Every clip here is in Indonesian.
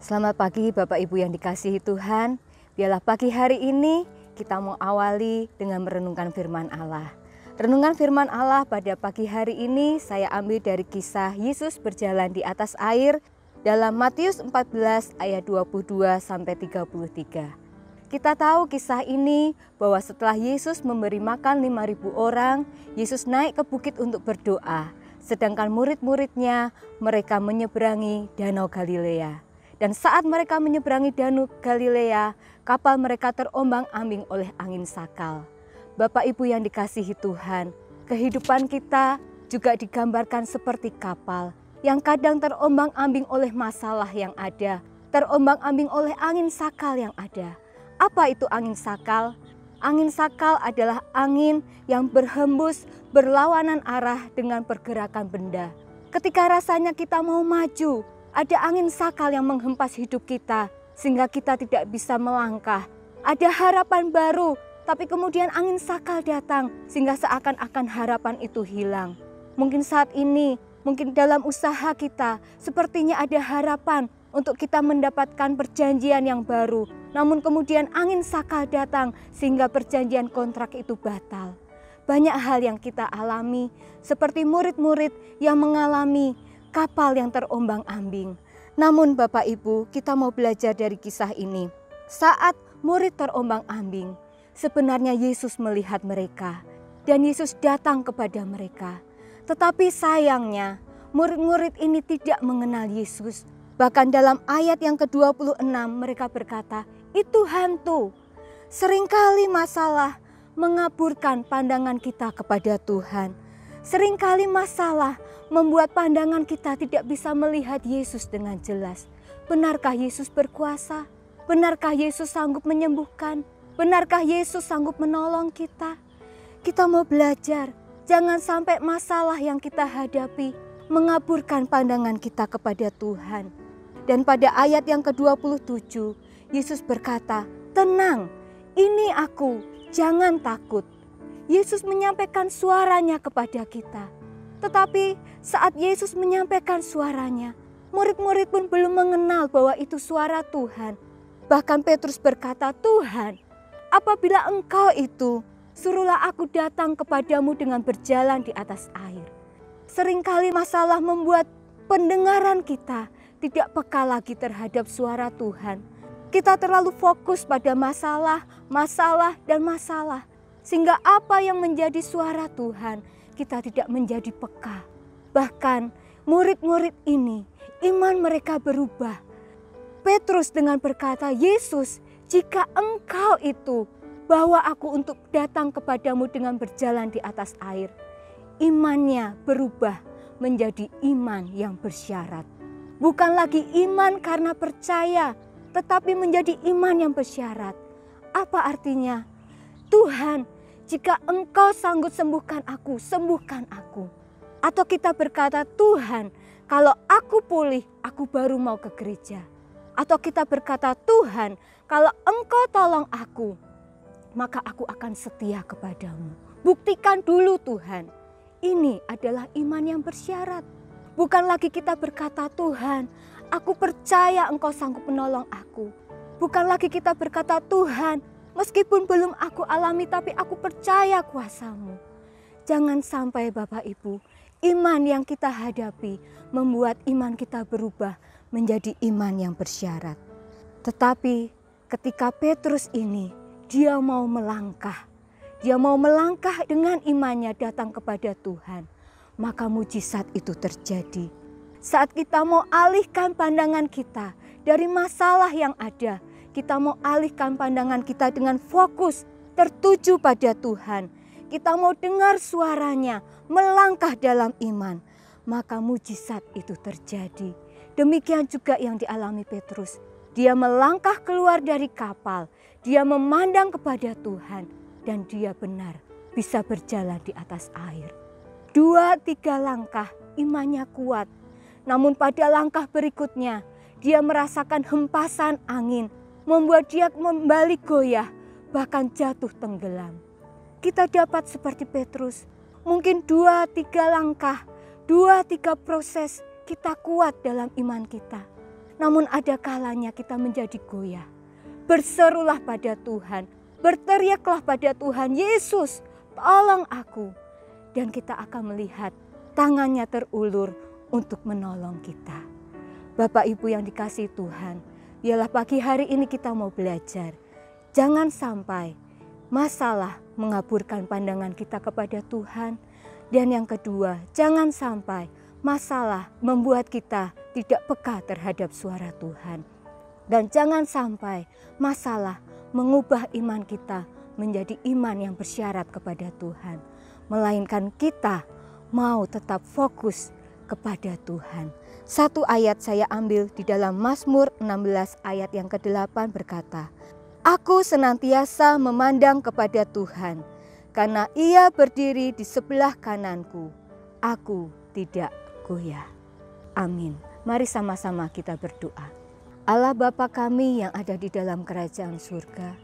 Selamat pagi Bapak Ibu yang dikasihi Tuhan. Biarlah pagi hari ini kita mau awali dengan merenungkan firman Allah. Renungan firman Allah pada pagi hari ini saya ambil dari kisah Yesus berjalan di atas air dalam Matius 14 ayat 22 sampai 33. Kita tahu kisah ini bahwa setelah Yesus memberi makan 5.000 orang, Yesus naik ke bukit untuk berdoa. Sedangkan murid-muridnya mereka menyeberangi Danau Galilea. Dan saat mereka menyeberangi Danau Galilea, kapal mereka terombang-ambing oleh angin sakal. Bapak Ibu yang dikasihi Tuhan, kehidupan kita juga digambarkan seperti kapal yang kadang terombang-ambing oleh masalah yang ada, terombang-ambing oleh angin sakal yang ada. Apa itu angin sakal? Angin sakal adalah angin yang berhembus berlawanan arah dengan pergerakan benda. Ketika rasanya kita mau maju, ada angin sakal yang menghempas hidup kita sehingga kita tidak bisa melangkah. Ada harapan baru, tapi kemudian angin sakal datang sehingga seakan-akan harapan itu hilang. Mungkin saat ini, mungkin dalam usaha kita sepertinya ada harapan untuk kita mendapatkan perjanjian yang baru. Namun kemudian angin sakal datang sehingga perjanjian kontrak itu batal. Banyak hal yang kita alami seperti murid-murid yang mengalami kapal yang terombang-ambing. Namun Bapak Ibu, kita mau belajar dari kisah ini. Saat murid terombang-ambing, sebenarnya Yesus melihat mereka dan Yesus datang kepada mereka. Tetapi sayangnya, murid-murid ini tidak mengenal Yesus. Bahkan dalam ayat yang ke-26 mereka berkata, itu hantu. Seringkali masalah mengaburkan pandangan kita kepada Tuhan. Seringkali masalah membuat pandangan kita tidak bisa melihat Yesus dengan jelas. Benarkah Yesus berkuasa? Benarkah Yesus sanggup menyembuhkan? Benarkah Yesus sanggup menolong kita? Kita mau belajar, jangan sampai masalah yang kita hadapi mengaburkan pandangan kita kepada Tuhan. Dan pada ayat yang ke-27, Yesus berkata, tenang, ini aku, jangan takut. Yesus menyampaikan suaranya kepada kita. Tetapi saat Yesus menyampaikan suaranya, murid-murid pun belum mengenal bahwa itu suara Tuhan. Bahkan Petrus berkata, Tuhan, apabila Engkau itu, suruhlah aku datang kepadamu dengan berjalan di atas air. Seringkali masalah membuat pendengaran kita tidak peka lagi terhadap suara Tuhan. Kita terlalu fokus pada masalah, dan masalah. Sehingga apa yang menjadi suara Tuhan, kita tidak menjadi peka. Bahkan murid-murid ini, iman mereka berubah. Petrus dengan berkata, Yesus, jika Engkau itu, bawa aku untuk datang kepadamu dengan berjalan di atas air. Imannya berubah menjadi iman yang bersyarat. Bukan lagi iman karena percaya, tetapi menjadi iman yang bersyarat. Apa artinya? Tuhan, jika Engkau sanggup sembuhkan aku, sembuhkan aku. Atau kita berkata, Tuhan, kalau aku pulih, aku baru mau ke gereja. Atau kita berkata, Tuhan, kalau Engkau tolong aku, maka aku akan setia kepadamu. Buktikan dulu Tuhan. Ini adalah iman yang bersyarat. Bukan lagi kita berkata, Tuhan, aku percaya Engkau sanggup menolong aku. Bukan lagi kita berkata, Tuhan, meskipun belum aku alami, tapi aku percaya kuasa-Mu. Jangan sampai Bapak Ibu, iman yang kita hadapi membuat iman kita berubah menjadi iman yang bersyarat. Tetapi ketika Petrus ini, dia mau melangkah. Dia mau melangkah dengan imannya datang kepada Tuhan. Maka mujizat itu terjadi. Saat kita mau alihkan pandangan kita dari masalah yang ada, kita mau alihkan pandangan kita dengan fokus tertuju pada Tuhan. Kita mau dengar suaranya, melangkah dalam iman, maka mujizat itu terjadi. Demikian juga yang dialami Petrus. Dia melangkah keluar dari kapal, dia memandang kepada Tuhan, dan dia benar bisa berjalan di atas air. 2-3 langkah imannya kuat. Namun pada langkah berikutnya, dia merasakan hempasan angin, membuat dia kembali goyah, bahkan jatuh tenggelam. Kita dapat seperti Petrus, mungkin 2-3 langkah, 2-3 proses kita kuat dalam iman kita. namun ada kalanya kita menjadi goyah. Berserulah pada Tuhan, berteriaklah pada Tuhan, Yesus, tolong aku. Dan kita akan melihat tangannya terulur untuk menolong kita. Bapak Ibu yang dikasihi Tuhan, biarlah pagi hari ini kita mau belajar. Jangan sampai masalah mengaburkan pandangan kita kepada Tuhan. Dan yang kedua, jangan sampai masalah membuat kita tidak peka terhadap suara Tuhan. Dan jangan sampai masalah mengubah iman kita menjadi iman yang bersyarat kepada Tuhan. Melainkan kita mau tetap fokus kepada Tuhan. Satu ayat saya ambil di dalam Mazmur 16 ayat yang ke-8 berkata, Aku senantiasa memandang kepada Tuhan, karena Ia berdiri di sebelah kananku. Aku tidak goyah. Amin. Mari sama-sama kita berdoa. Allah Bapa kami yang ada di dalam kerajaan surga,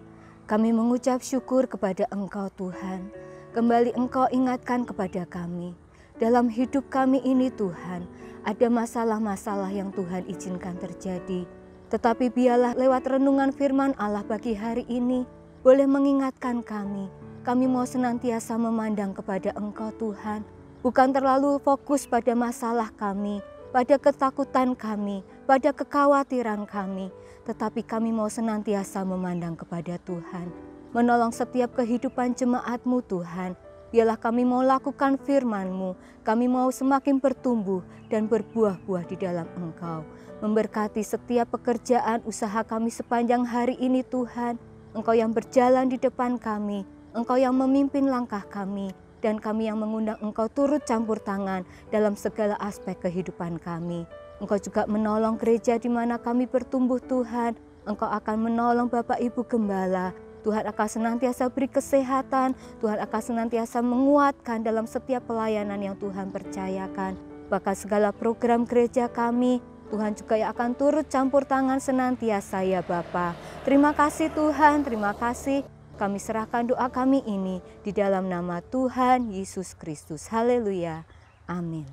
kami mengucap syukur kepada Engkau Tuhan. Kembali Engkau ingatkan kepada kami, dalam hidup kami ini Tuhan, ada masalah-masalah yang Tuhan izinkan terjadi. Tetapi biarlah lewat renungan firman Allah pagi hari ini, boleh mengingatkan kami mau senantiasa memandang kepada Engkau Tuhan. Bukan terlalu fokus pada masalah kami, pada ketakutan kami, pada kekhawatiran kami, tetapi kami mau senantiasa memandang kepada Tuhan. Menolong setiap kehidupan jemaat-Mu Tuhan. Biarlah kami mau lakukan firman-Mu, kami mau semakin bertumbuh dan berbuah-buah di dalam Engkau. Memberkati setiap pekerjaan usaha kami sepanjang hari ini Tuhan. Engkau yang berjalan di depan kami, Engkau yang memimpin langkah kami, dan kami yang mengundang Engkau turut campur tangan dalam segala aspek kehidupan kami. Engkau juga menolong gereja di mana kami bertumbuh Tuhan. Engkau akan menolong Bapak Ibu Gembala. Tuhan akan senantiasa beri kesehatan. Tuhan akan senantiasa menguatkan dalam setiap pelayanan yang Tuhan percayakan. Bahkan segala program gereja kami, Tuhan juga yang akan turut campur tangan senantiasa ya Bapa. Terima kasih Tuhan, terima kasih. Kami serahkan doa kami ini di dalam nama Tuhan Yesus Kristus. Haleluya. Amin.